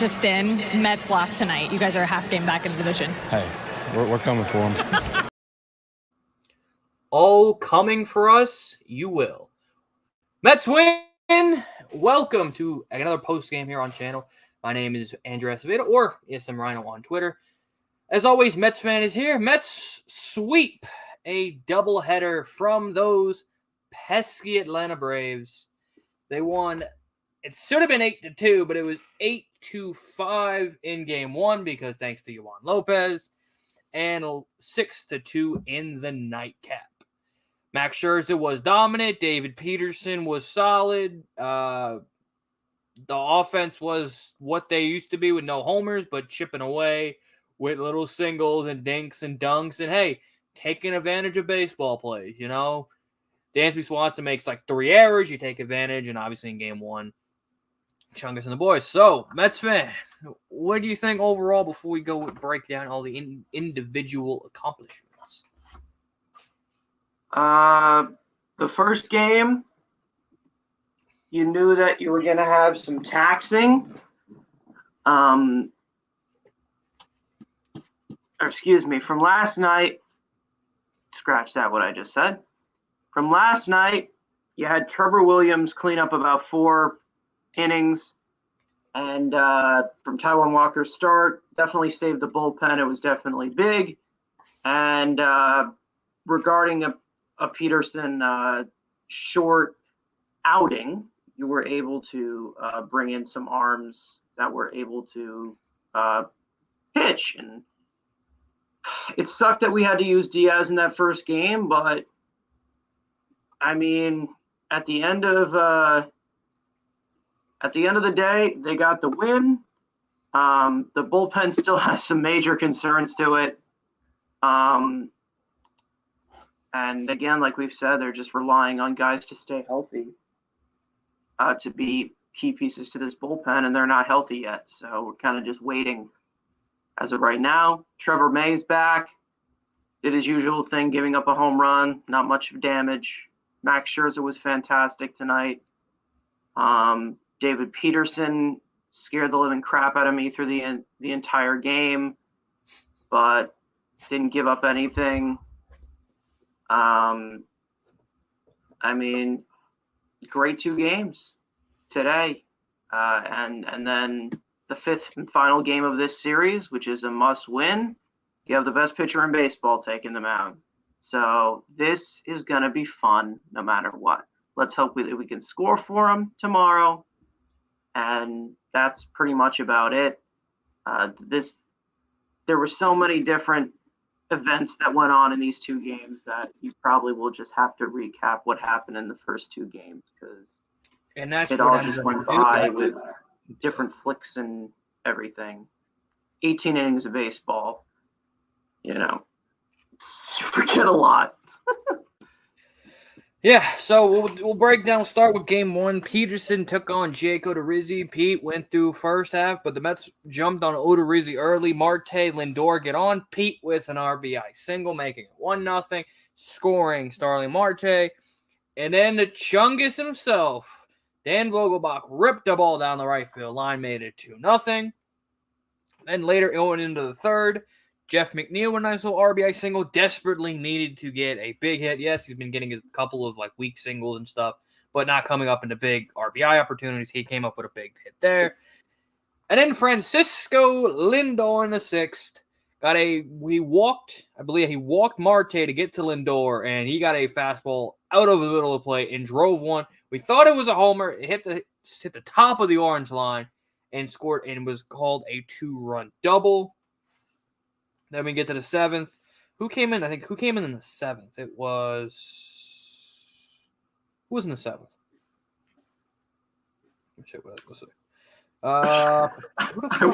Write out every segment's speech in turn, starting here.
just in. Mets lost tonight. You guys are a half game back in the division. Hey, we're coming for them. Oh, coming for us, you will. Mets win. Welcome to another post game here on channel. My name is Andrew Acevedo, or I'm Rhino on Twitter. As always, Metsfan is here. Mets sweep a doubleheader from those pesky Atlanta Braves. They won. It should have been 8-2, but it was 8-5 in game one because thanks to Yohan Lopez, and 6-2 in the nightcap. Max Scherzer was dominant. David Peterson was solid. The offense was what they used to be with no homers, but chipping away with little singles and dinks and dunks. And, hey, taking advantage of baseball plays, you know. Dansby Swanson makes like 3 errors. You take advantage. And obviously in game one, Chungus and the boys. So, Mets fan, what do you think overall before we go break down all the individual accomplishments? The first game, you knew that you were going to have some taxing. From last night, scratch that, what I just said. From last night, you had Trevor Williams clean up about 4 innings. And from Taijuan Walker's start, definitely saved the bullpen. It was definitely big. And regarding a Peterson short outing, you were able to bring in some arms that were able to pitch. And it sucked that we had to use Diaz in that first game, but I mean, at the end of the day, they got the win. The bullpen still has some major concerns to it. And again, like we've said, they're just relying on guys to stay healthy to be key pieces to this bullpen, and they're not healthy yet. So we're kind of just waiting as of right now. Trevor May's back. Did his usual thing, giving up a home run, not much damage. Max Scherzer was fantastic tonight. David Peterson scared the living crap out of me through the entire game, but didn't give up anything. I mean, great 2 games today. And then the 5th and final game of this series, which is a must win. You have the best pitcher in baseball taking the mound. So this is going to be fun no matter what. Let's hope that we can score for them tomorrow. And that's pretty much about it. There were so many different events that went on in these 2 games that you probably will just have to recap what happened in the first 2 games, because it all just went by with different flicks and everything. 18 innings of baseball, you forget a lot. Yeah, so we'll break down. Start with game 1. Peterson took on Jake Odorizzi. Pete went through first half, but the Mets jumped on Odorizzi early. Marte, Lindor get on. Pete with an RBI single, making it 1-0. Scoring Starling Marte. And then the Chungus himself, Dan Vogelbach, ripped the ball down the right field line, made it 2-0. Then later, going into the third, Jeff McNeil with a nice little RBI single, desperately needed to get a big hit. Yes, he's been getting a couple of weak singles and stuff, but not coming up into big RBI opportunities. He came up with a big hit there. And then Francisco Lindor in the 6th he walked Marte to get to Lindor, and he got a fastball out of the middle of the plate and drove one. We thought it was a homer. It hit the top of the orange line and scored, and was called a 2-run double. Then we get to the 7th. Who came in the 7th? It was... Who was in the 7th? Let's see. I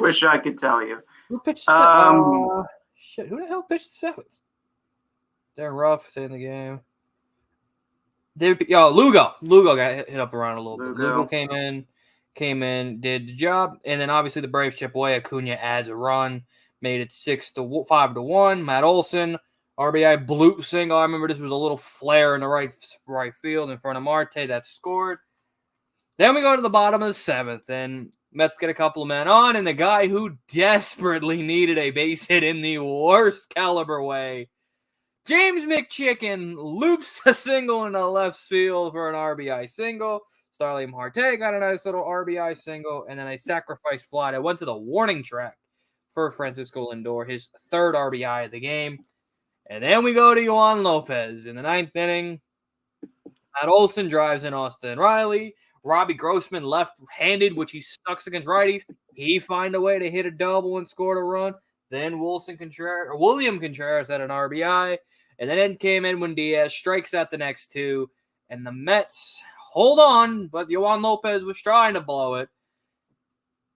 wish I could tell you. Who pitched the 7th? Who the hell pitched the 7th? Darren Ruff, stayed in the game. Lugo. Lugo got hit up around a little bit. Lugo came in, did the job. And then obviously the Braves chip away. Acuna adds a run. Made it 5-1. Matt Olson, RBI bloop single. I remember this was a little flare in the right field in front of Marte that scored. Then we go to the bottom of the 7th, and Mets get a couple of men on, and the guy who desperately needed a base hit in the worst caliber way, James McChicken, loops a single in the left field for an RBI single. Starling Marte got a nice little RBI single, and then a sacrifice fly that went to the warning track for Francisco Lindor, his third RBI of the game. And then we go to Yohan Lopez in the ninth inning. Matt Olson drives in Austin Riley. Robbie Grossman left-handed, which he sucks against righties. He find a way to hit a double and score a run. Then William Contreras had an RBI. And then came Edwin Diaz, strikes out the next two. And the Mets hold on, but Yohan Lopez was trying to blow it.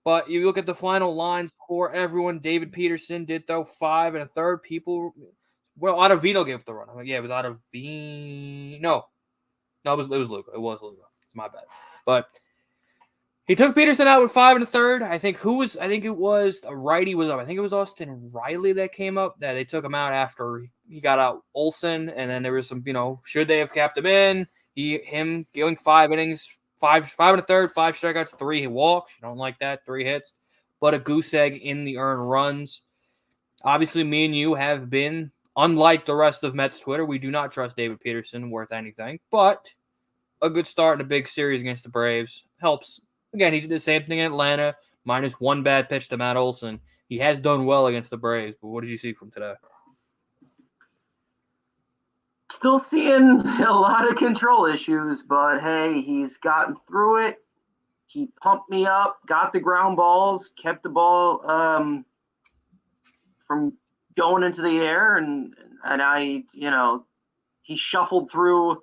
But you look at the final lines for everyone. David Peterson did throw 5 1/3. Acevedo gave up the run. It was Acevedo. No, it was Luka. It was Luka. It's my bad. But he took Peterson out with 5 1/3. I think it was a righty was up. I think it was Austin Riley that came up. That they took him out after he got out Olson, and then there was some, should they have kept him in? Him going 5 innings, 5 1/3, 5 strikeouts, 3 walks. You don't like that, 3 hits, but a goose egg in the earned runs. Obviously, me and you have been, unlike the rest of Mets Twitter, we do not trust David Peterson worth anything, but a good start in a big series against the Braves helps. Again, he did the same thing in Atlanta, minus 1 bad pitch to Matt Olson. He has done well against the Braves, but what did you see from today? Still seeing a lot of control issues, but hey, he's gotten through it. He pumped me up, got the ground balls, kept the ball from going into the air, and I, he shuffled through,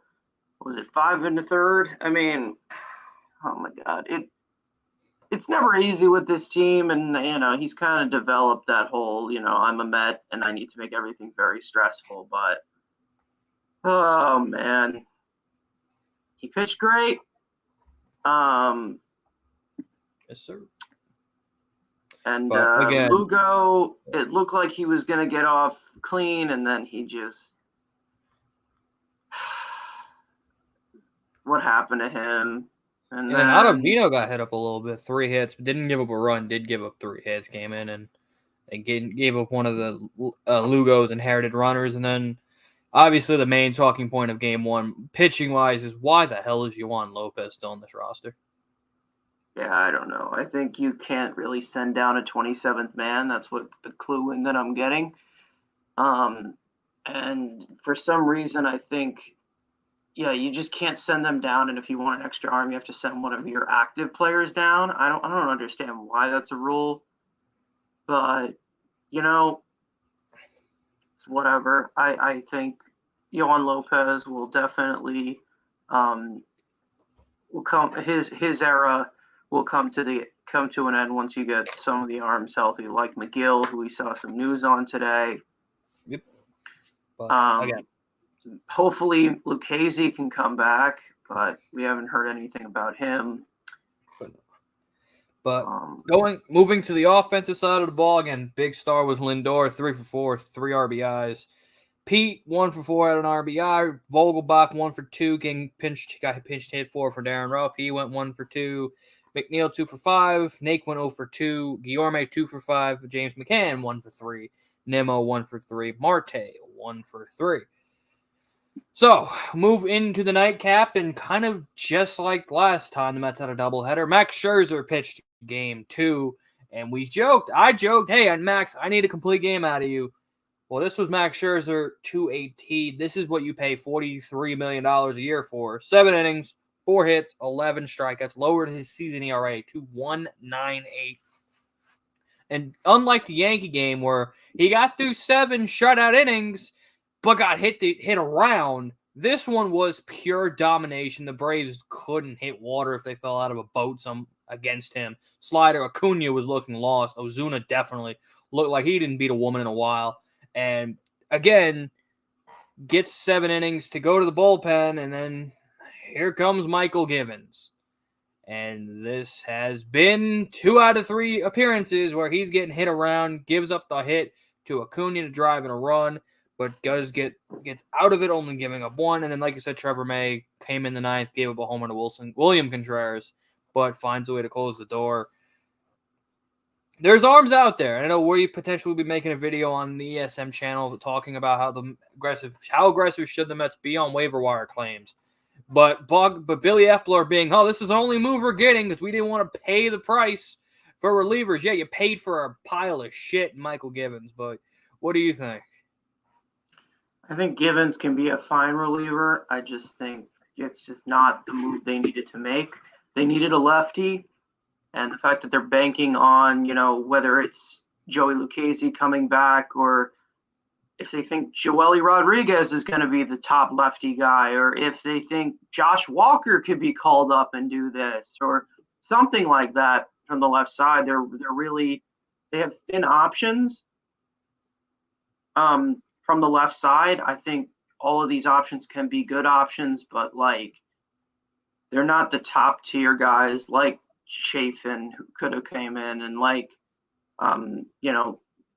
what was it, 5 1/3? I mean, oh my God, it's never easy with this team, and he's kind of developed that whole, I'm a Met and I need to make everything very stressful, but oh man, he pitched great. Yes, sir. And again, Lugo, it looked like he was going to get off clean, and then he just what happened to him? And then Acevedo got hit up a little bit, 3 hits, but didn't give up a run, did give up 3 hits, came in and gave up one of the Lugo's inherited runners. And then obviously the main talking point of game 1, pitching-wise, is why the hell is Yohan Lopez still on this roster? Yeah, I don't know. I think you can't really send down a 27th man. That's what the clue in that I'm getting. And for some reason, I think, you just can't send them down. And if you want an extra arm, you have to send one of your active players down. I don't understand why that's a rule, but it's whatever. I think Yohan Lopez will definitely will come. His era will come to an end once you get some of the arms healthy, like McGill, who we saw some news on today. Yep. But again, hopefully Lucchesi can come back, but we haven't heard anything about him. But moving to the offensive side of the ball, again, big star was Lindor, 3 for 4, 3 RBIs. Pete, 1 for 4 at an RBI. Vogelbach, 1 for 2, got pinch hit for Darren Ruff. He went 1 for 2. McNeil, 2 for 5. Nake went 0 for 2. Guillorme, 2 for 5. James McCann, 1 for 3. Nimmo, 1 for 3. Marte, 1 for 3. So, move into the nightcap, and kind of just like last time, the Mets had a doubleheader. Max Scherzer pitched game 2, and I joked, hey, Max, I need a complete game out of you. Well, this was Max Scherzer to a T. This is what you pay $43 million a year for. 7 innings, 4 hits, 11 strikeouts, lowered his season ERA to 1.98. And unlike the Yankee game where he got through 7 shutout innings, but got hit around, this one was pure domination. The Braves couldn't hit water if they fell out of a boat against him. Slider, Acuna was looking lost. Ozuna definitely looked like he didn't beat a woman in a while. And again, gets 7 innings to go to the bullpen, and then here comes Michael Givens. And this has been 2 out of 3 appearances where he's getting hit around, gives up the hit to Acuna to drive in a run, but gets out of it, only giving up 1. And then, like you said, Trevor May came in the 9th, gave up a homer to William Contreras, but finds a way to close the door. there's arms out there. I know we potentially will be making a video on the ESM channel talking about how aggressive should the Mets be on waiver wire claims. But Billy Epler being, this is the only move we're getting because we didn't want to pay the price for relievers. Yeah, you paid for a pile of shit, Michael Givens. But what do you think? I think Givens can be a fine reliever. I just think it's just not the move they needed to make. They needed a lefty, and the fact that they're banking on, whether it's Joey Lucchesi coming back or if they think Joely Rodriguez is going to be the top lefty guy, or if they think Josh Walker could be called up and do this, or something like that from the left side. They have thin options. From the left side, I think all of these options can be good options, but they're not the top tier guys like Chafin, who could have came in, and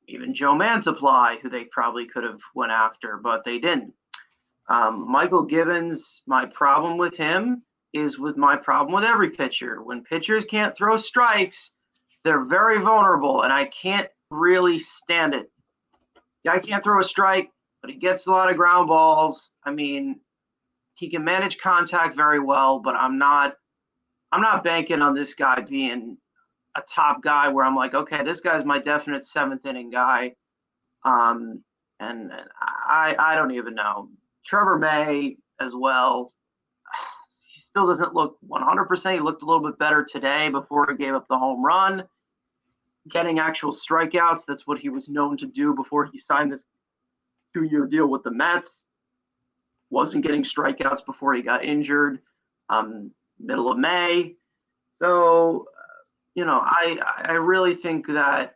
even Joe Mansupply, who they probably could have went after, but they didn't. Michael Givens, my problem with him is with my problem with every pitcher. When pitchers can't throw strikes, they're very vulnerable, and I can't really stand it. Guy can't throw a strike, but he gets a lot of ground balls. I mean, he can manage contact very well, but I'm not banking on this guy being a top guy where I'm like, okay, this guy's my definite seventh inning guy. And I don't even know. Trevor May as well. He still doesn't look 100%. He looked a little bit better today before he gave up the home run. Getting actual strikeouts, that's what he was known to do before he signed this 2-year deal with the Mets. Wasn't getting strikeouts before he got injured, middle of May. So, I really think that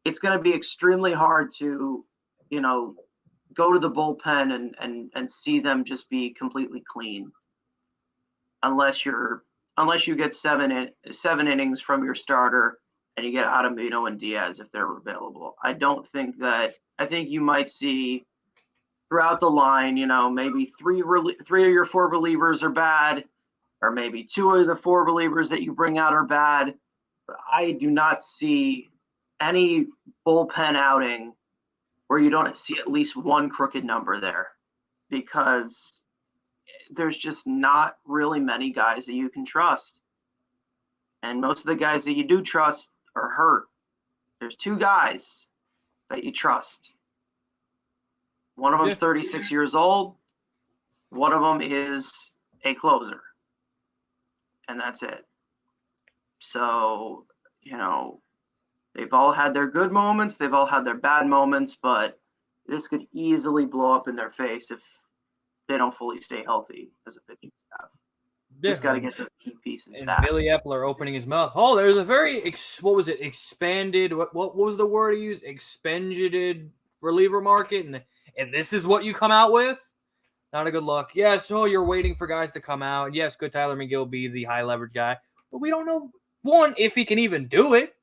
it's going to be extremely hard to, go to the bullpen and see them just be completely clean, unless you get seven innings from your starter and you get Ottavino and Diaz if they're available. I think you might see throughout the line, maybe three of your 4 relievers are bad, or maybe 2 of the 4 relievers that you bring out are bad. But I do not see any bullpen outing where you don't see at least one crooked number there, because there's just not really many guys that you can trust. And most of the guys that you do trust are hurt. There's 2 guys that you trust. One of them is 36 years old. One of them is a closer. And that's it. So, they've all had their good moments. They've all had their bad moments, but this could easily blow up in their face if they don't fully stay healthy as a pitching staff. Just got to get those key pieces and back. Billy Epler opening his mouth. Oh, there's a very, expanded, what was the word he used? Expanded reliever market, and this is what you come out with? Not a good look. Yes, you're waiting for guys to come out. Yes, could Tyler McGill be the high leverage guy? But we don't know, one, if he can even do it.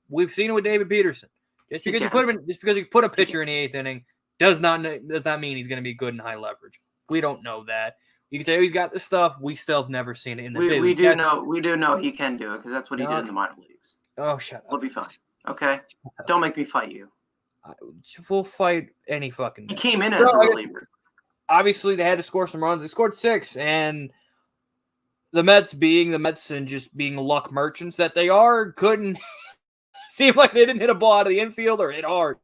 We've seen it with David Peterson. Just because you put a pitcher in the 8th inning does not mean he's going to be good in high leverage. We don't know that. You can say he's got the stuff. We still have never seen it in the big league. We do know he can do it, because that's what he did in the minor leagues. Oh, shut up. We'll be fine. Okay? Don't make me fight you. We'll fight any fucking day. He came in as a reliever. Obviously, they had to score some runs. They scored 6, and the Mets being the Mets and just being luck merchants that they are, couldn't seem like they didn't hit a ball out of the infield or hit hard.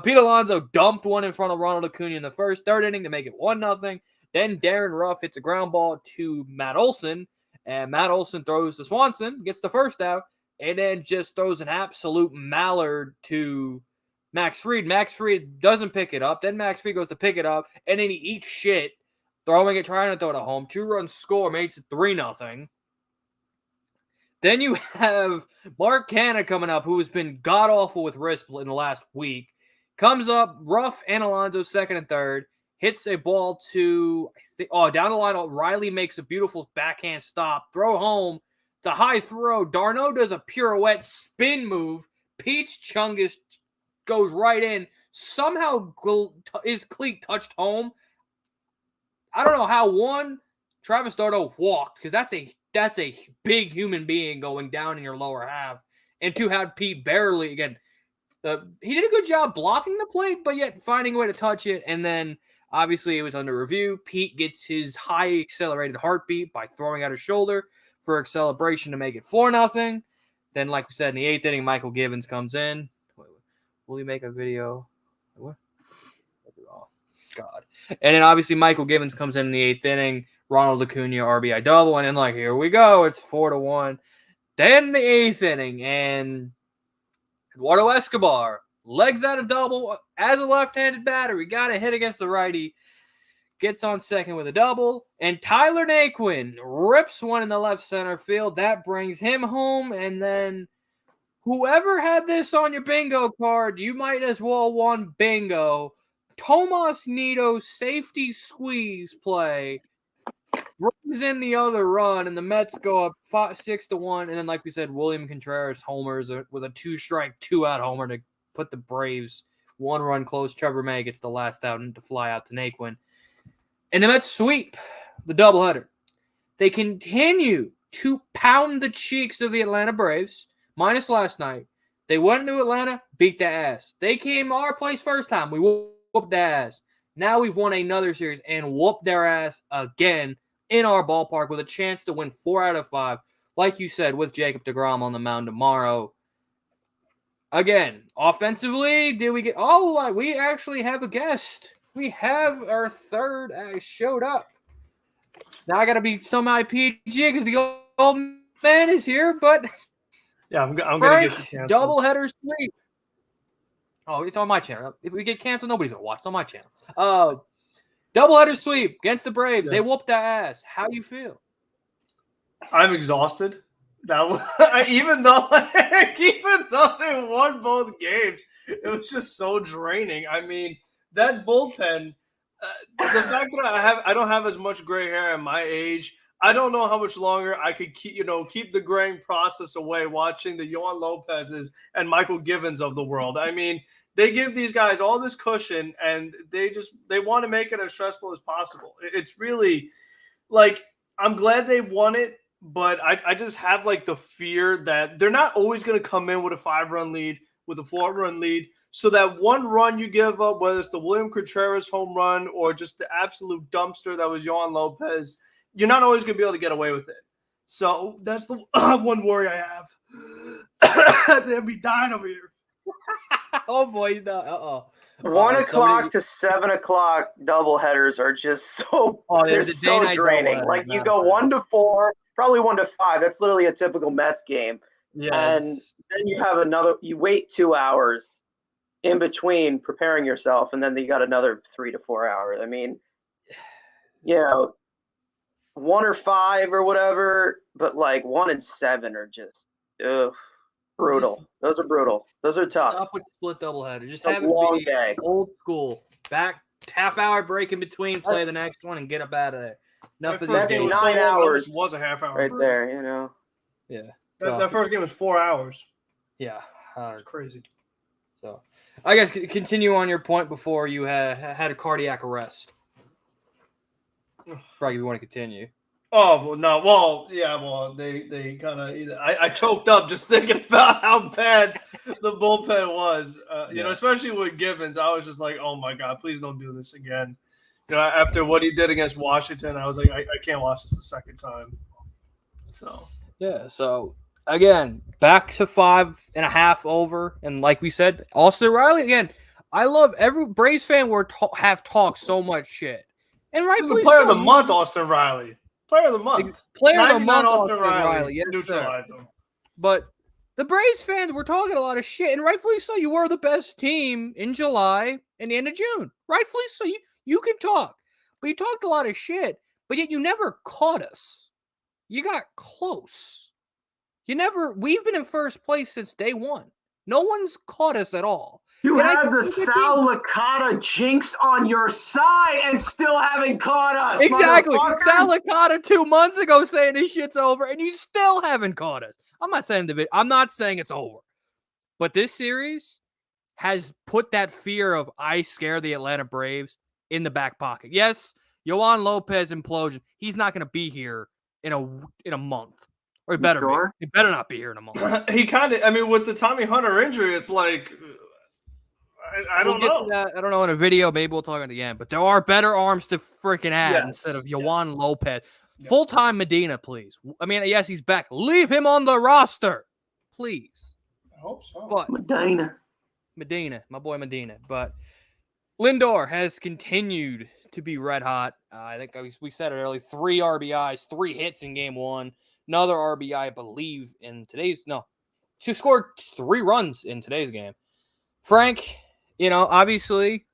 Pete Alonso dumped one in front of Ronald Acuna in the third inning to make it 1-0. Then Darren Ruff hits a ground ball to Matt Olson, and Matt Olson throws to Swanson, gets the first out, and then just throws an absolute mallard to Max Fried. Max Fried doesn't pick it up. Then Max Fried goes to pick it up, and then he eats shit, trying to throw it home. 2-run score makes it 3-0. Then you have Mark Canha coming up, who has been god-awful with wrist in the last week. Comes up, Ruff and Alonso second and third. Hits a ball to, down the line, Riley makes a beautiful backhand stop. Throw home. It's a high throw. D'Arnaud does a pirouette spin move. Pete's Chungus goes right in. Somehow his cleat touched home. I don't know how. Travis D'Arnaud walked, because that's a big human being going down in your lower half. and to have Pete barely, again, he did a good job blocking the play, but yet finding a way to touch it. And then obviously it was under review. Pete gets his high accelerated heartbeat by throwing out his shoulder for a celebration to make it 4-0. Then, like we said, in the 8th inning, Michael Givens comes in. Will he make a video? What? Oh, God. And then obviously Michael Givens comes in the 8th inning. Ronald Acuna RBI double. And then, here we go. It's 4-1. Then the 8th inning, and Eduardo Escobar legs out a double as a left-handed batter. He got a hit against the righty. Gets on second with a double. And Tyler Naquin rips one in the left center field. That brings him home. And then whoever had this on your bingo card, you might as well won bingo. Tomas Nido's safety squeeze play brings in the other run, and the Mets go up 6-1. And then, like we said, William Contreras homers with a 2-strike, 2-out homer to put the Braves 1-run close. Trevor May gets the last out and to fly out to Naquin. And the Mets sweep the doubleheader. They continue to pound the cheeks of the Atlanta Braves, minus last night. They went to Atlanta, beat the ass. They came our place first time. We whooped their ass. Now we've won another series and whooped their ass again in our ballpark with a chance to win 4 out of 5. Like you said, with Jacob deGrom on the mound tomorrow. Again, offensively, did we get... Oh, we actually have a guest. We have our third showed up. Now I got to be some IPG because the old man is here, but... Yeah, I'm going to get you canceled. Doubleheader sweep. Oh, it's on my channel. If we get canceled, nobody's going to watch. It's on my channel. Doubleheader sweep against the Braves. Yes. They whooped that ass. How do you feel? I'm exhausted. Even though they won both games, it was just so draining. I mean, that bullpen, the fact that I don't have as much gray hair at my age, I don't know how much longer I could keep the graying process away watching the Yohan Lopez's and Michael Givens of the world. I mean, they give these guys all this cushion, and they want to make it as stressful as possible. It's really like, I'm glad they won it, but I just have like the fear that they're not always going to come in with a 5-run lead, with a 4-run lead. So that one run you give up, whether it's the William Contreras home run or just the absolute dumpster that was Yohan Lopez, you're not always going to be able to get away with it. So that's the one worry I have. They'll be dying over here. Oh, boy. Uh-oh. 1 o'clock to 7 o'clock doubleheaders are just so they're so draining. Like you go 1 to 4, probably 1 to 5. That's literally a typical Mets game. Yeah, and then you have you wait 2 hours in between preparing yourself, and then you got another 3 to 4 hours. I mean, 1 or 5 or whatever, but like 1 and 7 are just brutal. Those are brutal. Those are tough. Stop with split doubleheader. Just have a long day. Old school. Back half-hour break in between, play the next one, and get up out of there. Nothing. That 9 hours was a half hour right there. Yeah. That first game was 4 hours. Yeah. It's crazy. So, I guess continue on your point before you had a cardiac arrest. Froggy, you want to continue? Oh, well, no. Well, yeah, well, they kind of – I choked up just thinking about how bad the bullpen was. Especially with Givens, I was just like, oh, my God, please don't do this again. After what he did against Washington, I was like, I can't watch this a second time. So. Yeah, so, again, back to 5.5 over. And like we said, Austin Riley, again, I love every Braves fan have talked so much shit. And rightfully player of the month, Austin Riley. Player of the month. Player of the month, Austin Riley. Yes, neutralize him. But the Braves fans were talking a lot of shit, and rightfully so. You were the best team in July and the end of June. Rightfully so. You can talk. But you talked a lot of shit, but yet you never caught us. You got close. We've been in first place since day one. No one's caught us at all. You had the Sal Licata jinx on your side and still haven't caught us. Exactly. Sal Licata 2 months ago saying this shit's over, and you still haven't caught us. I'm not saying it's over. But this series has put that fear of I scare the Atlanta Braves in the back pocket. Yes, Yohan Lopez implosion. He's not going to be here in a month. Or he better sure? be. He better not be here in a month. He kind of, I mean, with the Tommy Hunter injury, it's like, I don't know. Get to that. I don't know in a video. Maybe we'll talk about it again. But there are better arms to freaking add Yes. instead of Yohan Lopez. Full-time Medina, please. I mean, yes, he's back. Leave him on the roster, please. I hope so. But Medina, my boy Medina. But Lindor has continued to be red hot. I think we said it earlier. 3 RBIs, 3 hits in game 1. Another RBI, I believe, in today's. No, she scored 3 runs in today's game. Frank, obviously,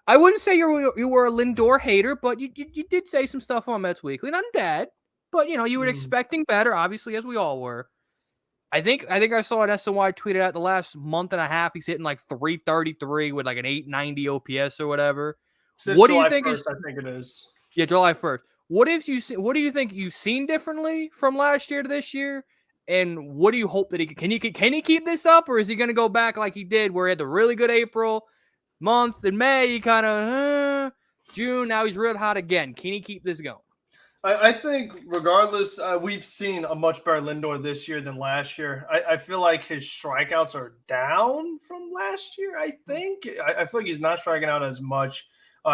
I wouldn't say you were a Lindor hater, but you did say some stuff on Mets Weekly. Not bad, but you were expecting better, obviously, as we all were. I think I saw an SNY tweeted out the last month and a half. He's hitting like 333 with like an 890 OPS or whatever. Since What do July you think 1st, is? I think it is. Yeah, July 1st. What do you think you've seen differently from last year to this year? And what do you hope that can he keep this up, or is he going to go back like he did, where he had the really good April month in May, he kind of June, now he's real hot again. Can he keep this going? I think regardless, we've seen a much better Lindor this year than last year. I feel like his strikeouts are down from last year, I think. I feel like he's not striking out as much.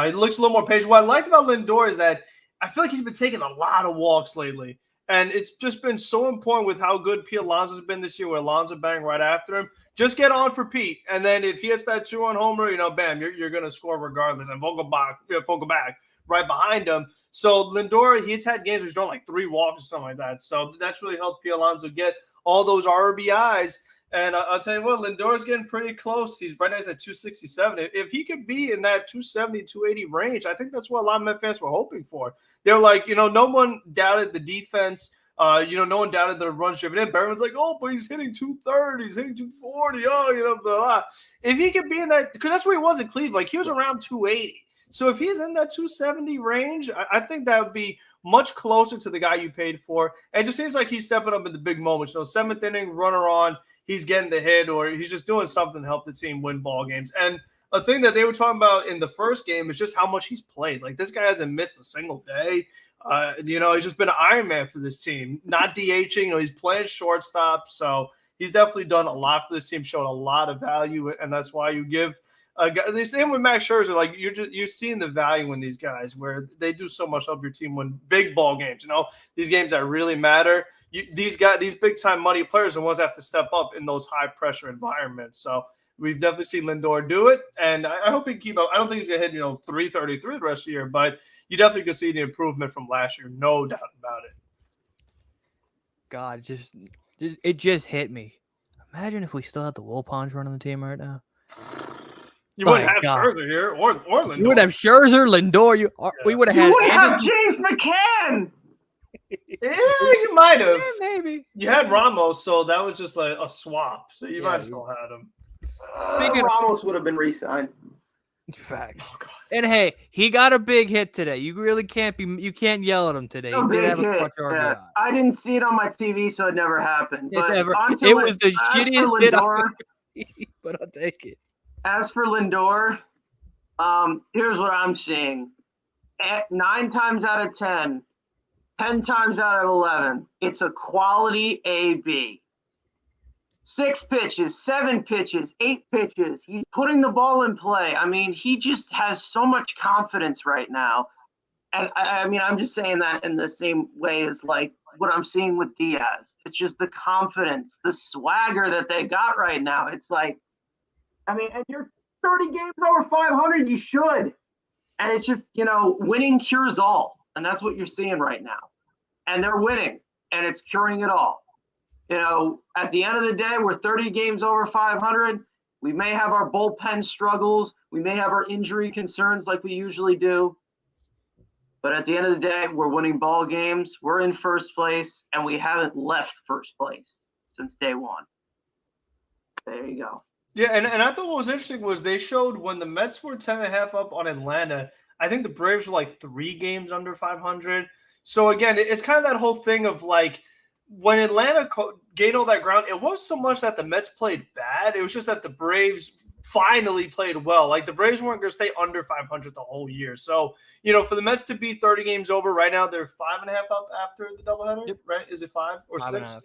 He looks a little more patient. What I liked about Lindor is that I feel like he's been taking a lot of walks lately. And it's just been so important with how good Pete Alonso's been this year, where Alonso banged right after him. Just get on for Pete. And then if he hits that 2-run homer, bam, you're going to score regardless. And Vogelbach right behind him. So Lindor, he's had games where he's drawn like 3 walks or something like that. So that's really helped Pete Alonso get all those RBIs. And I'll tell you what, Lindor's getting pretty close. He's right now at 267. If he could be in that 270, 280 range, I think that's what a lot of Met fans were hoping for. They're like, no one doubted the defense. No one doubted the runs driven in. But everyone's like, oh, but he's hitting 230. He's hitting 240. Oh, blah, blah. If he could be in that, because that's where he was in Cleveland. Like, he was around 280. So if he's in that 270 range, I think that would be much closer to the guy you paid for. And it just seems like he's stepping up in the big moments. 7th inning, runner on, he's getting the hit, or he's just doing something to help the team win ball games. And a thing that they were talking about in the first game is just how much he's played. Like, this guy hasn't missed a single day. He's just been an Iron Man for this team, not DHing. He's playing shortstop. So he's definitely done a lot for this team, showed a lot of value. And that's why you give the same with Max Scherzer. Like, you're seeing the value in these guys where they do so much to help your team win big ball games. These games that really matter. These big time money players are the ones that have to step up in those high pressure environments. So we've definitely seen Lindor do it, and I hope he can keep up. I don't think he's gonna hit 333 the rest of the year, but you definitely can see the improvement from last year, no doubt about it. God, it just hit me. Imagine if we still had the Wilpons running the team right now. You wouldn't have Scherzer here or Lindor. You would have Scherzer, Lindor. We would have had. You would have James McCann. Yeah, you might have. Yeah, maybe. You had Ramos, so that was just like a swap. So you might have still had him. Speaking Ramos would have been re-signed. Facts. Oh, and hey, he got a big hit today. You really can't yell at him today. He did have a clutch RBI. I didn't see it on my TV, so it never happened. But it was the shittiest hit I've seen, but I'll take it. As for Lindor, here's what I'm seeing. 9 times out of 10, 10 times out of 11, it's a quality AB. 6 pitches, 7 pitches, 8 pitches. He's putting the ball in play. I mean, he just has so much confidence right now. And I'm just saying that in the same way as like what I'm seeing with Diaz. It's just the confidence, the swagger that they got right now. It's like, and you're 30 games over 500, you should. And it's just, winning cures all. And that's what you're seeing right now. And they're winning, and it's curing it all. At the end of the day, we're 30 games over 500. We may have our bullpen struggles. We may have our injury concerns like we usually do. But at the end of the day, we're winning ball games. We're in first place, and we haven't left first place since day one. There you go. Yeah, and I thought what was interesting was they showed when the Mets were 10.5 up on Atlanta, I think the Braves were like 3 games under 500. So again, it's kind of that whole thing of like when Atlanta gained all that ground, it wasn't so much that the Mets played bad. It was just that the Braves finally played well. Like the Braves weren't going to stay under 500 the whole year. So, for the Mets to be 30 games over right now, they're 5.5 up after the doubleheader, Yep. right? Is it 5 or 6?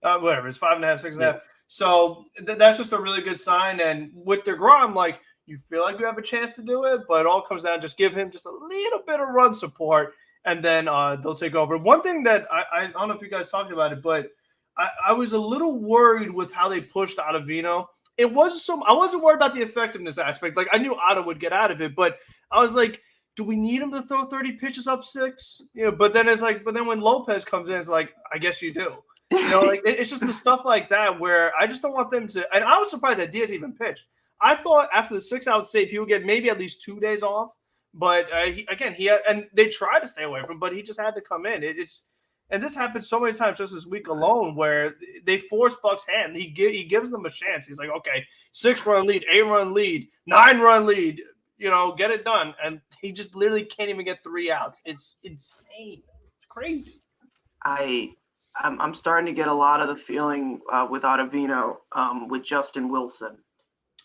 5.5. Whatever. It's 5.5, 6.5. So that's just a really good sign. And with DeGrom, like you feel like you have a chance to do it, but it all comes down, just give him just a little bit of run support, and then they'll take over. One thing that I don't know if you guys talked about it, but I was a little worried with how they pushed Acevedo. I wasn't worried about the effectiveness aspect. Like I knew Otto would get out of it, but I was like, do we need him to throw 30 pitches up 6? But then when Lopez comes in, it's like, I guess you do. Like it's just the stuff like that where I just don't want them to. And I was surprised that Diaz even pitched. I thought after the 6-out save, he would get maybe at least 2 days off. But he had, and they tried to stay away from him, but he just had to come in. And this happened so many times just this week alone where they force Buck's hand. He gives them a chance. He's like, okay, 6-run lead, 8-run lead, 9-run lead, get it done. And he just literally can't even get 3 outs. It's insane. It's crazy. I'm starting to get a lot of the feeling with Ottavino with Justin Wilson.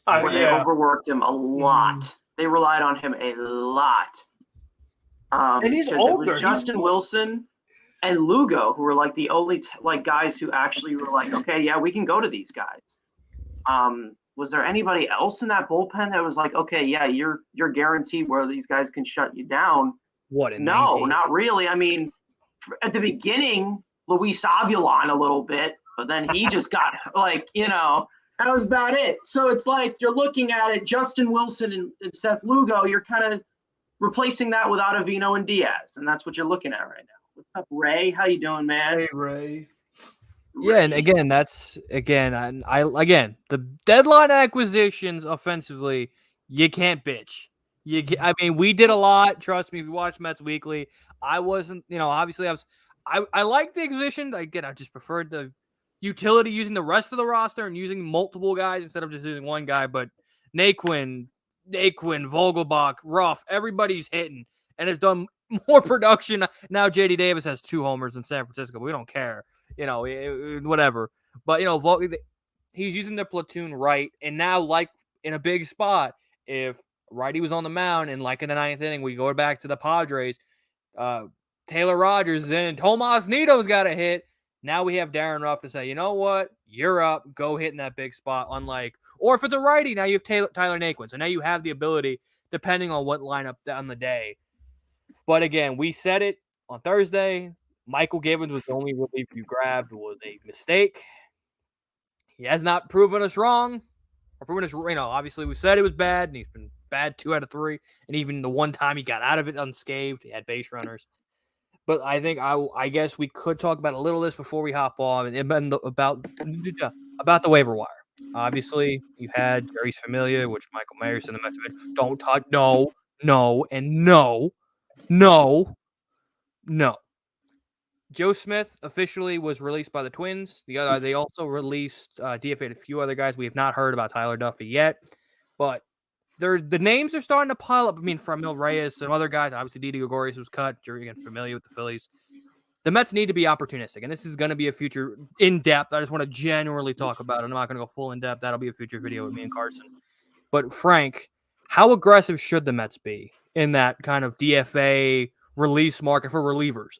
Where they overworked him a lot. They relied on him a lot. And he's older. It was Justin Wilson and Lugo, who were like the only guys who actually were like, okay, yeah, we can go to these guys. Was there anybody else in that bullpen that was like, okay, yeah, you're guaranteed where these guys can shut you down? No, not really. I mean, at the beginning, Luis Avilan a little bit, but then he just got that was about it. So it's like you're looking at it, Justin Wilson and Seth Lugo, you're kind of replacing that with Ottavino and Diaz, and that's what you're looking at right now. What's up, Ray? How you doing, man? Hey, Ray. Yeah, and again, the deadline acquisitions offensively, you can't bitch. We did a lot. Trust me, if you watch Mets Weekly, I wasn't, obviously I like the acquisition. Again, I just preferred the utility using the rest of the roster and using multiple guys instead of just using one guy. But Naquin, Vogelbach, Ruff, everybody's hitting and has done more production. Now JD Davis has 2 homers in San Francisco. But we don't care, whatever. But, he's using the platoon right. And now, like in a big spot, if righty was on the mound and like in the 9th inning, we go back to the Padres, Taylor Rogers and Tomas Nito's got a hit. Now we have Darren Ruff to say, you know what? You're up. Go hit in that big spot. Or if it's a righty, now you have Tyler Naquin. So now you have the ability, depending on what lineup on the day. But again, we said it on Thursday. Michael Givens was the only relief you grabbed was a mistake. He has not proven us wrong. Or proven us, obviously we said it was bad, and he's been bad 2 out of 3. And even the one time he got out of it unscathed, he had base runners. But I think I guess we could talk about a little of this before we hop on about the waiver wire. Obviously, you had Jerry's Familia, which Michael Myers and the Mets don't talk. No, and no. Joe Smith officially was released by the Twins. They also released DFA'd a few other guys. We have not heard about Tyler Duffy yet, but the names are starting to pile up. Framil Reyes, some other guys. Obviously, Didi Gregorius was cut. You're again familiar with the Phillies. The Mets need to be opportunistic, and this is going to be a future in-depth. I just want to generally talk about it. I'm not going to go full in-depth. That'll be a future video with me and Carson. But, Frank, how aggressive should the Mets be in that kind of DFA release market for relievers?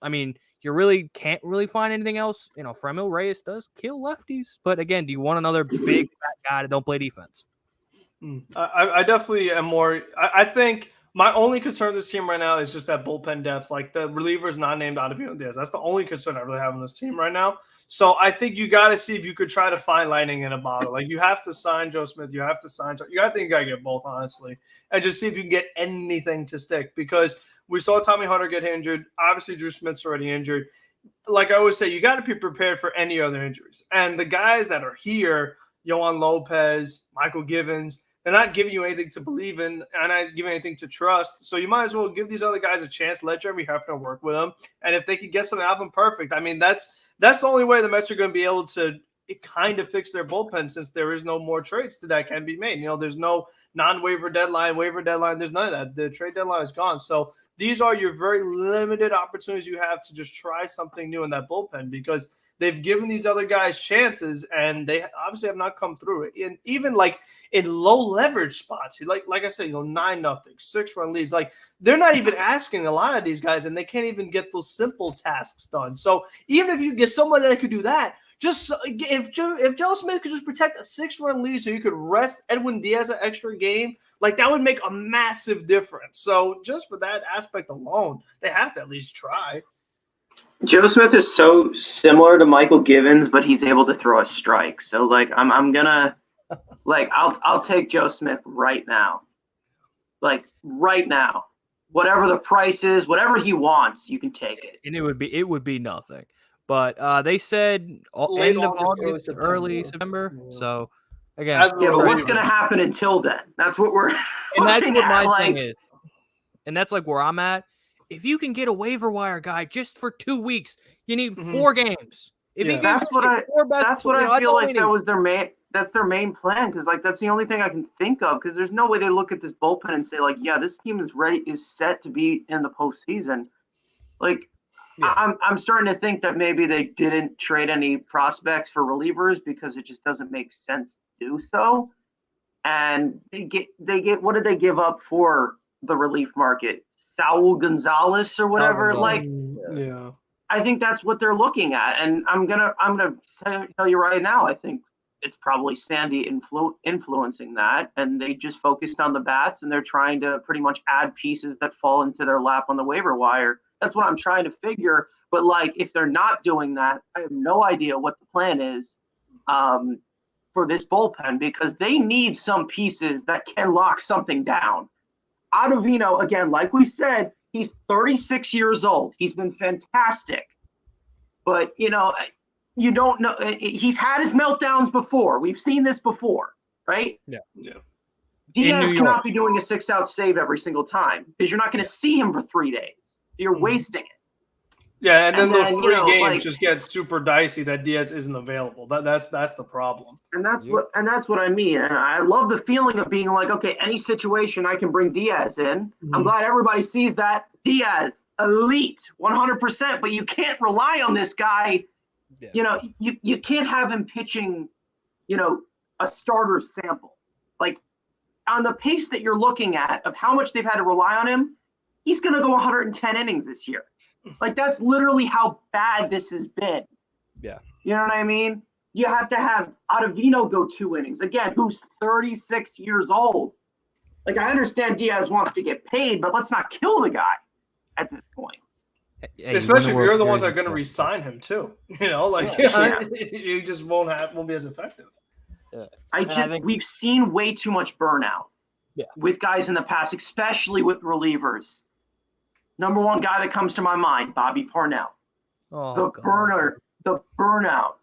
You really can't really find anything else. Framil Reyes does kill lefties. But, again, do you want another big fat guy that don't play defense? I definitely am more – I think my only concern with this team right now is just that bullpen depth. Like the relievers not named Ottavino Diaz. That's the only concern I really have on this team right now. So I think you got to see if you could try to find lightning in a bottle. Like you have to sign Joe Smith. You have to sign – I think you got to get both, honestly, and just see if you can get anything to stick because we saw Tommy Hunter get injured. Obviously, Drew Smith's already injured. Like I always say, you got to be prepared for any other injuries. And the guys that are here, Yohan Lopez, Michael Givens – they're not giving you anything to believe in and not giving anything to trust. So you might as well give these other guys a chance. Let Jeremy Hefner work with them. And if they can get something out of them, perfect. That's the only way the Mets are going to be able to kind of fix their bullpen since there is no more trades that can be made. There's no non-waiver deadline, waiver deadline. There's none of that. The trade deadline is gone. So these are your very limited opportunities you have to just try something new in that bullpen because they've given these other guys chances, and they obviously have not come through it. And even like in low leverage spots, like I said, 9-0, 6-run leads. Like they're not even asking a lot of these guys, and they can't even get those simple tasks done. So even if you get someone that could do that, just if Joe Smith could just protect a 6-run lead so you could rest Edwin Diaz an extra game, like that would make a massive difference. So just for that aspect alone, they have to at least try. Joe Smith is so similar to Michael Givens, but he's able to throw a strike. So like I'm gonna like I'll take Joe Smith right now. Like right now. Whatever the price is, whatever he wants, you can take it. And it would be nothing. But they said Late end of August, August, early September. So again, Yeah, but what's going to happen until then? That's what we're and that's looking what at, my thing is. And that's like where I'm at. If you can get a waiver wire guy just for 2 weeks, you need 4 games. If he that's gives what I four best, that's what I feel like that was their main plan, because like that's the only thing I can think of, because there's no way they look at this bullpen and say like, yeah, this team is set to be in the postseason. Like I'm starting to think that maybe they didn't trade any prospects for relievers because it just doesn't make sense to do so. And they get what did they give up for the relief market? Saul Gonzalez or whatever. Yeah. I think that's what they're looking at, and I'm gonna tell you right now. I think it's probably Sandy influencing that, and they just focused on the bats, and they're trying to pretty much add pieces that fall into their lap on the waiver wire. That's what I'm trying to figure. But like, if they're not doing that, I have no idea what the plan is for this bullpen, because they need some pieces that can lock something down. Ottavino, again, like we said, he's 36 years old. He's been fantastic. But, you don't know. He's had his meltdowns before. We've seen this before, right? Yeah. Diaz cannot be doing a 6-out save every single time, because you're not going to see him for 3 days. You're wasting it. Yeah, and then those 3 games just get super dicey that Diaz isn't available. That's the problem. And that's what I mean. And I love the feeling of being like, okay, any situation I can bring Diaz in. I'm glad everybody sees that. Diaz, elite, 100%. But you can't rely on this guy. Yeah. You can't have him pitching, a starter sample. Like on the pace that you're looking at of how much they've had to rely on him, he's going to go 110 innings this year. Like, that's literally how bad this has been. Yeah. You know what I mean? You have to have Ottavino go 2 innings. Again, who's 36 years old. Like, I understand Diaz wants to get paid, but let's not kill the guy at this point. Hey, especially if you're the ones that are going to re-sign him, too. You just won't be as effective. We've seen way too much burnout with guys in the past, especially with relievers. Number one guy that comes to my mind, Bobby Parnell. The burnout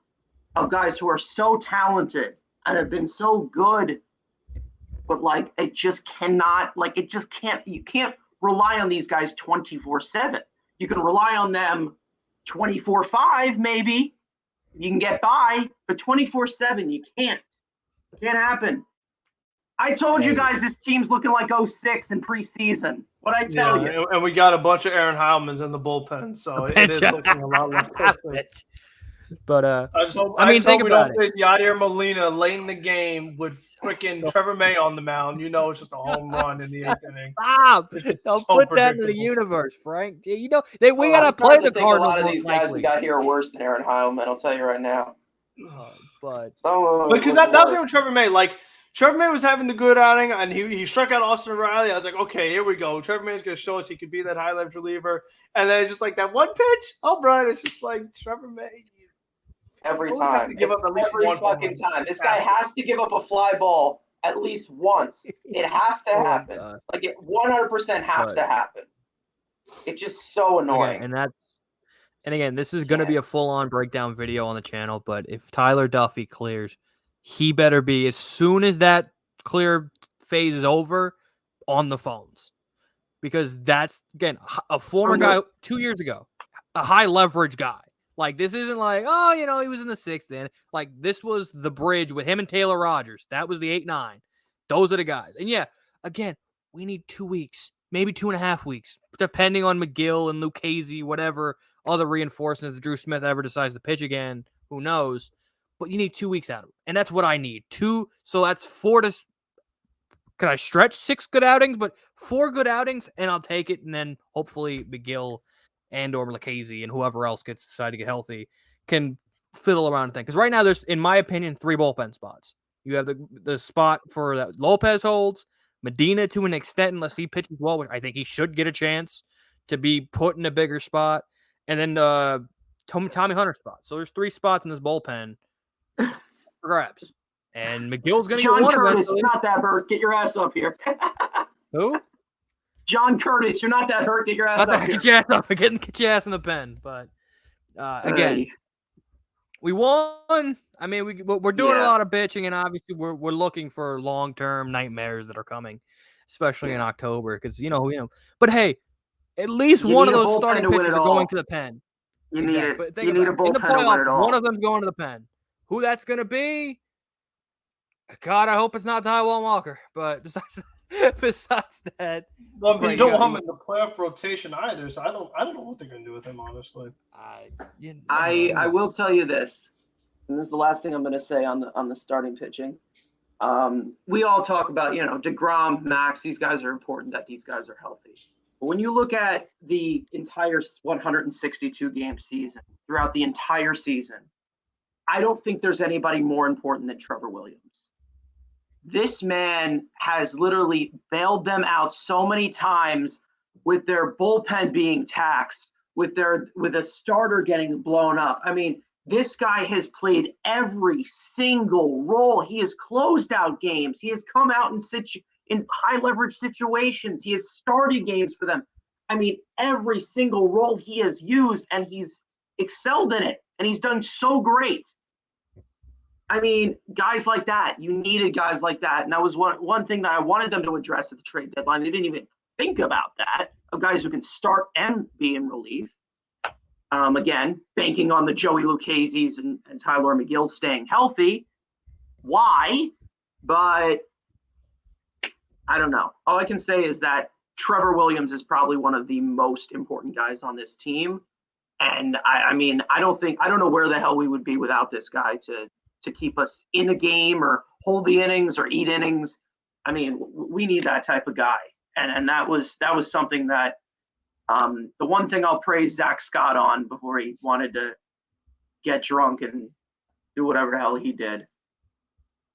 of guys who are so talented and have been so good, but like you can't rely on these guys 24/7. You can rely on them 24/5, maybe. You can get by, but 24/7, you can't. It can't happen. I told you guys this team's looking like 06 in preseason. What'd I tell you? And we got a bunch of Aaron Heilmans in the bullpen, so it is looking a lot like But I just hope think we about don't face Yadier Molina late in the game with freaking Trevor May on the mound. It's just a home run in the 8th inning. Stop! Don't put that in the universe, Frank. We gotta play the Cardinals. A lot of these guys we got here are worse than Aaron Heilman. I'll tell you right now. Because that was with Trevor May. Like, Trevor May was having the good outing, and he struck out Austin Riley. I was like, okay, here we go. Trevor May is going to show us he could be that high leverage reliever. And then it's just like that one pitch. Oh, Brian, it's just like Trevor May. Every time. Give up at least every one fucking time. This guy has to give up a fly ball at least once. It has to happen. Like, it 100% has to happen. It's just so annoying. And again, this is going to be a full-on breakdown video on the channel, but if Tyler Duffy clears, he better be, as soon as that clear phase is over, on the phones. Because that's, again, a former guy 2 years ago, a high-leverage guy. Like, this isn't like, he was in the 6th inning. Like, this was the bridge with him and Taylor Rogers. That was the 8-9. Those are the guys. And, again, we need 2 weeks, maybe 2.5 weeks, depending on McGill and Lucchese, whatever, other reinforcements. If Drew Smith ever decides to pitch again, who knows? But you need 2 weeks out of him, and that's what I need. 2, so that's 4 to. Can I stretch 6 good outings? But 4 good outings, and I'll take it. And then hopefully McGill and or Lucchese and whoever else gets decided to get healthy can fiddle around and think. Because right now there's, in my opinion, 3 bullpen spots. You have the spot for that Lopez holds, Medina to an extent, unless he pitches well, which I think he should get a chance to be put in a bigger spot, and then Tommy Hunter spot. So there's 3 spots in this bullpen for grabs. And McGill's going to get one Curtis, eventually. you're not that hurt. Get your ass up here. Who? John Curtis, you're not that hurt. Get your ass up here. Get your ass up. Get your ass in the pen. But again, we won. I mean, we're doing a lot of bitching, and obviously we're looking for long-term nightmares that are coming, especially in October, because you know. But hey, at least one of those starting pitchers are going to the pen. You need it. But You need a bullpen to win it all. One of them's going to the pen. Who that's going to be? God, I hope it's not Taiwan Walker. But besides that, well, but you don't want him in the playoff rotation either. So I don't know what they're going to do with him, honestly. I will tell you this, and this is the last thing I'm going to say on the starting pitching. We all talk about, DeGrom, Max. These guys are important. That these guys are healthy. But when you look at the entire 162 game season, throughout the entire season, I don't think there's anybody more important than Trevor Williams. This man has literally bailed them out so many times with their bullpen being taxed, with a starter getting blown up. I mean, this guy has played every single role. He has closed out games. He has come out in high leverage situations. He has started games for them. I mean, every single role he has used, and he's excelled in it, and he's done so great. I mean, guys like that, you needed guys like that. And that was one thing that I wanted them to address at the trade deadline. They didn't even think about that, of guys who can start and be in relief. Again, banking on the Joey Lucchese's and Tyler McGill staying healthy. Why? But I don't know. All I can say is that Trevor Williams is probably one of the most important guys on this team. And I mean, I don't know where the hell we would be without this guy to keep us in a game or hold the innings or eat innings. I mean, we need that type of guy. And that was something that the one thing I'll praise Zach Scott on before he wanted to get drunk and do whatever the hell he did.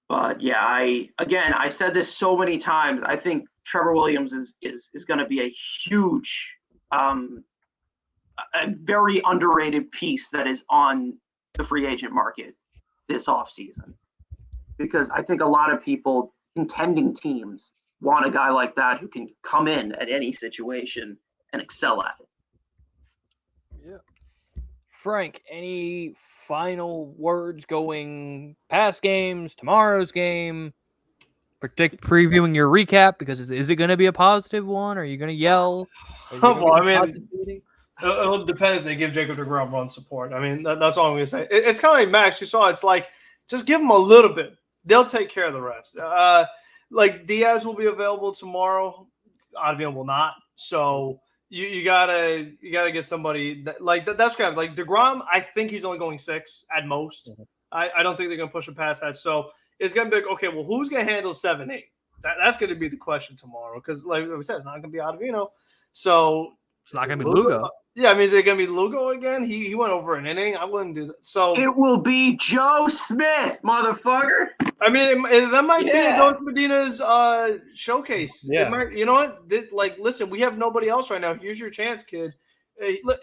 But yeah, I said this so many times. I think Trevor Williams is going to be a huge, a very underrated piece that is on the free agent market this offseason, because I think a lot of people, contending teams, want a guy like that who can come in at any situation and excel at it. Yeah. Frank, any final words going past games, tomorrow's game, previewing your recap? Because is it going to be a positive one? Are you going to yell? Well, I mean, it'll depend if they give Jacob deGrom run support. I mean, that's all I'm going to say. It's kind of like Max. You saw it's like, just give them a little bit. They'll take care of the rest. Like Diaz will be available tomorrow. Ottavino will not. So you gotta get somebody that's kind of like DeGrom. I think he's only going 6 at most. Mm-hmm. I don't think they're going to push him past that. So it's going to be like, okay, well, who's going to handle 7, 8? That's going to be the question tomorrow, because like we said, it's not going to be Ottavino. So it's not going to be Lugo. Yeah, I mean, is it going to be Lugo again? He went over an inning. I wouldn't do that. So it will be Joe Smith, motherfucker. I mean, that might be North Medina's showcase. Yeah. You know what? Listen, we have nobody else right now. Here's your chance, kid.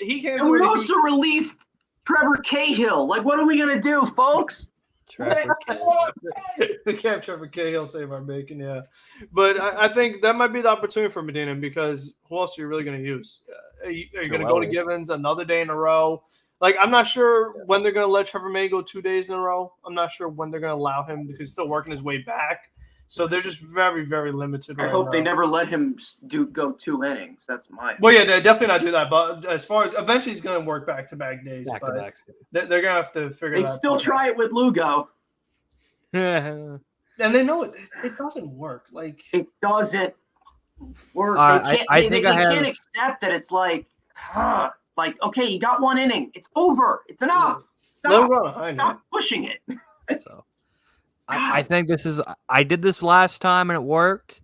He can't. And we also released Trevor Cahill. Like, what are we going to do, folks? Trevor we can't have Trevor Cahill save our bacon, yeah. But I think that might be the opportunity for Medina, because who else are you really going to use? Are you going to go to Givens another day in a row? Like, I'm not sure when they're going to let Trevor May go 2 days in a row. I'm not sure when they're going to allow him, because he's still working his way back. So they're just very, very limited. I hope they never let him go 2 innings. That's my. Well, yeah, they definitely not do that. But as far as eventually, he's going to work back-to-back days. They're going to have to figure that out. They still try it with Lugo. And they know it doesn't work. Like, it doesn't work. I think they can't accept that it's like, Like, okay, you got 1 inning. It's over. It's enough. Let him Stop. go behind it. Stop pushing it. So I think this is. I did this last time and it worked.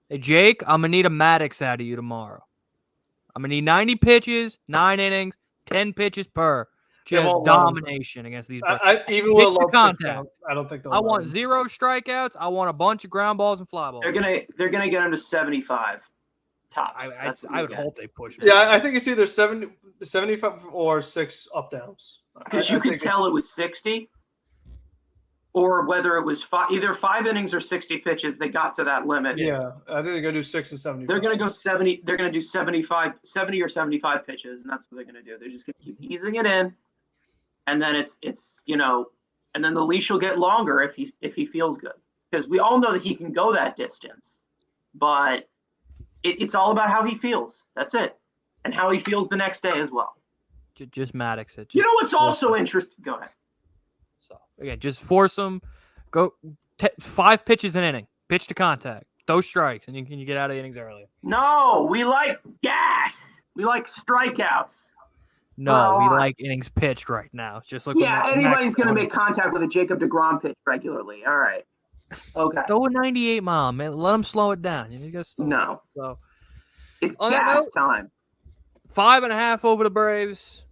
Hey, Jake, I'm gonna need a Maddox out of you tomorrow. I'm gonna need 90 pitches, 9 innings, 10 pitches per. Just won't let 'em. domination against these. Even with a Pitch to low pitch contact. count, I don't think they'll. I let want him. 0 strikeouts. I want a bunch of ground balls and fly balls. They're gonna get him to 75 tops. That's what I you would get. hope they push. Yeah, I think it's either 75 or 6 up downs. Because you could tell it was 60, or whether it was either 5 innings or 60 pitches. They got to that limit. Yeah, I think they're gonna do 6 and 70. They're gonna go 70. They're gonna do 75, 70 or 75 pitches, and that's what they're gonna do. They're just gonna keep easing it in, and then it's and then the leash will get longer if he feels good, because we all know that he can go that distance, but it's all about how he feels. That's it, and how he feels the next day as well. Just Maddox it. You know what's also interesting? Go ahead. So again, just force them. Go 5 pitches an inning. Pitch to contact. Those strikes, and you get out of the innings early. No, we like gas. We like strikeouts. No, we like innings pitched right now. Just look. Yeah, anybody's going to make contact with a Jacob deGrom pitch regularly. All right. Okay. Throw a 98 mile, man. Let them slow it down. You guys No. So it's on that gas note, time. 5.5 over the Braves.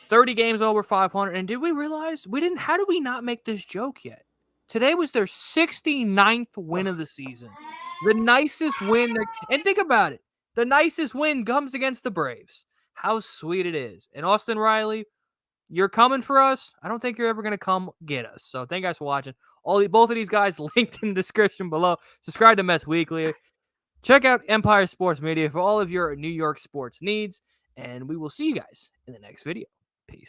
30 games over 500. And did we realize we didn't? How did we not make this joke yet? Today was their 69th win of the season. The nicest win. And think about it. The nicest win comes against the Braves. How sweet it is. And Austin Riley, you're coming for us. I don't think you're ever going to come get us. So thank you guys for watching. Both of these guys linked in the description below. Subscribe to Mets Weekly. Check out Empire Sports Media for all of your New York sports needs. And we will see you guys in the next video. Peace.